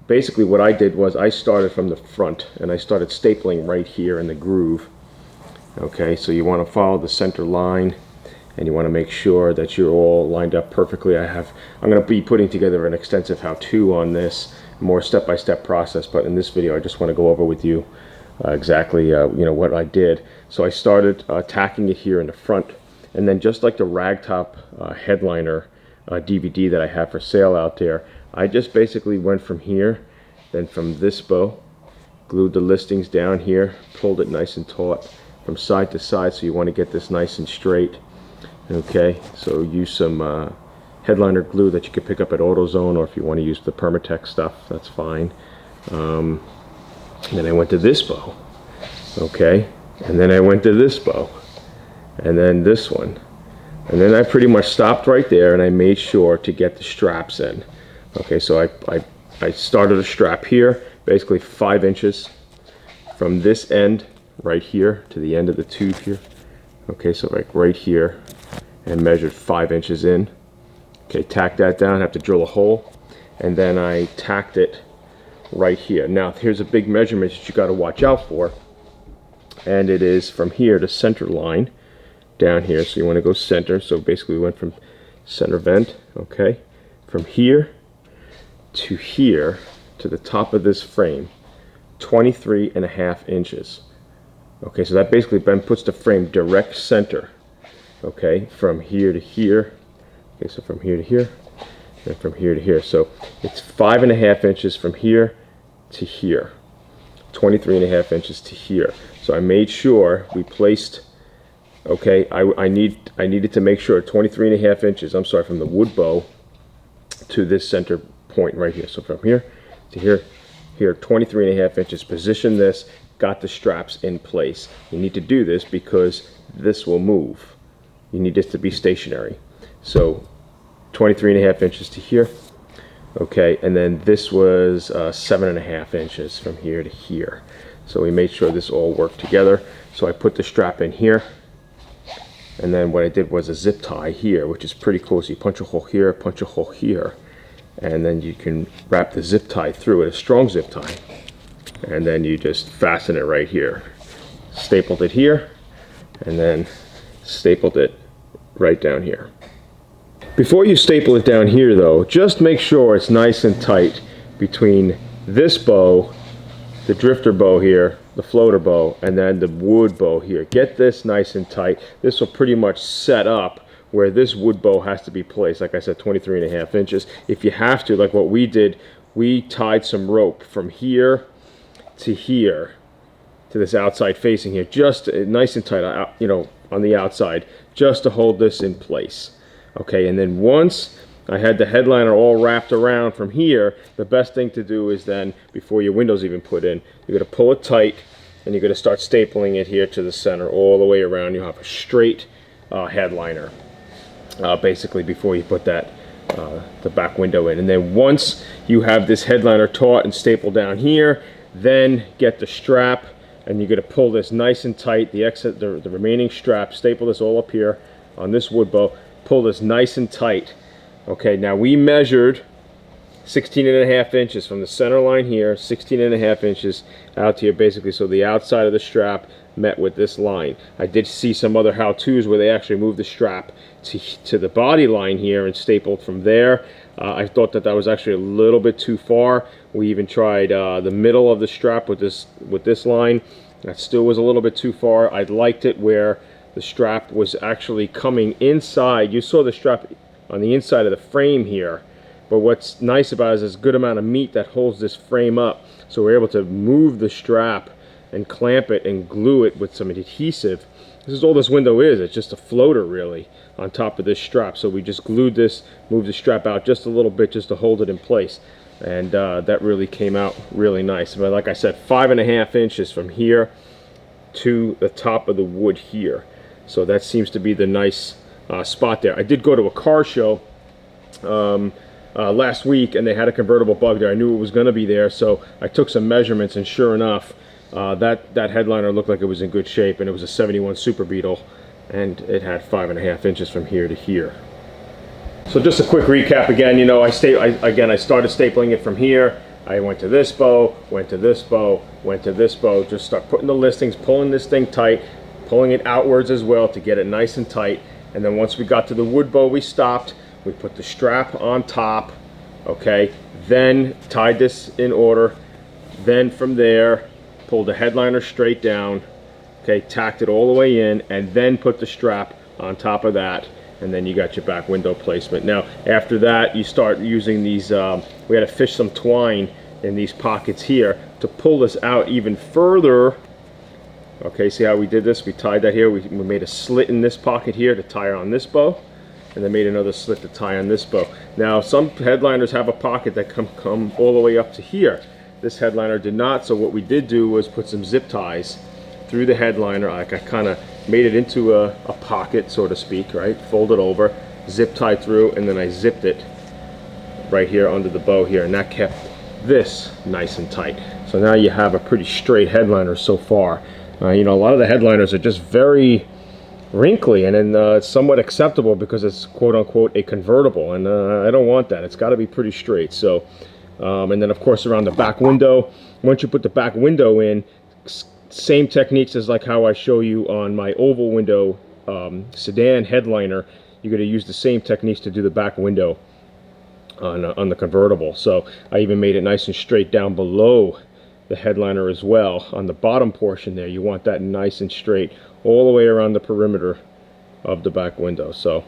basically what I did was I started from the front and I started stapling right here in the groove. Okay, so you want to follow the center line and you want to make sure that you're all lined up perfectly. I'm going to be putting together an extensive how-to on this, more step-by-step process, but in this video I just want to go over with you exactly you know, what I did. So I started tacking it here in the front, and then just like the ragtop headliner DVD that I have for sale out there, I just basically went from here, then from this bow, glued the listings down here, pulled it nice and taut from side to side, so you want to get this nice and straight. Okay, so use some headliner glue that you can pick up at AutoZone, or if you want to use the Permatex stuff, that's fine. And then I went to this bow, okay, and then I went to this bow, and then this one, and then I pretty much stopped right there, and I made sure to get the straps in. Okay, so I started a strap here, basically 5 inches from this end right here to the end of the tube here. Okay, so like right here, and measured 5 inches in. Okay, tack that down, have to drill a hole, and then I tacked it right here. Now here's a big measurement that you got to watch out for, and it is from here to center line down here. So you want to go center, so basically we went from center vent, okay, from here to here to the top of this frame, 23.5 inches. Okay, so that basically then puts the frame direct center, okay, from here to here. Okay, so from here to here, and from here to here. So it's 5.5 inches from here to here, 23.5 inches to here. So I made sure we placed, okay, I needed to make sure 23.5 inches, I'm sorry, from the wood bow to this center point right here. So from here to here, 23.5 inches. Position this, got the straps in place. You need to do this because this will move. You need this to be stationary. So 23.5 inches to here. Okay, and then this was 7.5 inches from here to here. So we made sure this all worked together. So I put the strap in here, and then what I did was a zip tie here, which is pretty cool. So you punch a hole here, punch a hole here, and then you can wrap the zip tie through it, a strong zip tie, and then you just fasten it right here. Stapled it here, and then stapled it right down here. Before you staple it down here though, just make sure it's nice and tight between this bow, the drifter bow here, the floater bow, and then the wood bow here. Get this nice and tight. This will pretty much set up where this wood bow has to be placed. Like I said, 23.5 inches. If you have to, like what we did, we tied some rope from here to here, to this outside facing here, just nice and tight, you know, on the outside, just to hold this in place. Okay, and then once I had the headliner all wrapped around from here, the best thing to do is then, before your window's even put in, you're going to pull it tight, and you're going to start stapling it here to the center all the way around. You'll have a straight headliner, basically, before you put that the back window in. And then once you have this headliner taut and stapled down here, then get the strap, and you're going to pull this nice and tight, the remaining strap, staple this all up here on this wood bow, pull this nice and tight. Okay, now we measured 16.5 inches from the center line here, 16.5 inches out here, basically, so the outside of the strap met with this line. I did see some other how-tos where they actually moved the strap to the body line here and stapled from there. I thought that was actually a little bit too far. We even tried the middle of the strap with this line. That still was a little bit too far. I liked it where the strap was actually coming inside. You saw the strap on the inside of the frame here, but what's nice about it is there's a good amount of meat that holds this frame up, so we're able to move the strap and clamp it and glue it with some adhesive. This is all this window is. It's just a floater really on top of this strap. So we just glued this, moved the strap out just a little bit just to hold it in place, and that really came out really nice. But like I said, 5.5 inches from here to the top of the wood here. So that seems to be the nice spot there. I did go to a car show last week, and they had a convertible bug there. I knew it was going to be there, so I took some measurements, and sure enough, that headliner looked like it was in good shape, and it was a 71 Super Beetle, and it had 5.5 inches from here to here. So just a quick recap again. You know, I started stapling it from here. I went to this bow, went to this bow, went to this bow, just start putting the listings, pulling this thing tight, pulling it outwards as well to get it nice and tight. And then once we got to the wood bow, we stopped, we put the strap on top, okay, then tied this in order, then from there, pulled the headliner straight down, okay, tacked it all the way in, and then put the strap on top of that, and then you got your back window placement. Now, after that, you start using these, we had to fish some twine in these pockets here to pull this out even further. Okay, see how we did this? We tied that here. We made a slit in this pocket here to tie on this bow, and then made another slit to tie on this bow. Now, some headliners have a pocket that come all the way up to here. This headliner did not, so what we did do was put some zip ties through the headliner. Like I kind of made it into a pocket, so to speak, right? Fold it over, zip tied through, and then I zipped it right here under the bow here, and that kept this nice and tight. So now you have a pretty straight headliner so far. You know, a lot of the headliners are just very wrinkly, and then it's somewhat acceptable because it's quote-unquote a convertible, and I don't want that. It's got to be pretty straight. So and then of course around the back window, once you put the back window in, same techniques as like how I show you on my oval window sedan headliner. You're going to use the same techniques to do the back window on the convertible. So I even made it nice and straight down below the headliner as well. On the bottom portion there, you want that nice and straight all the way around the perimeter of the back window. So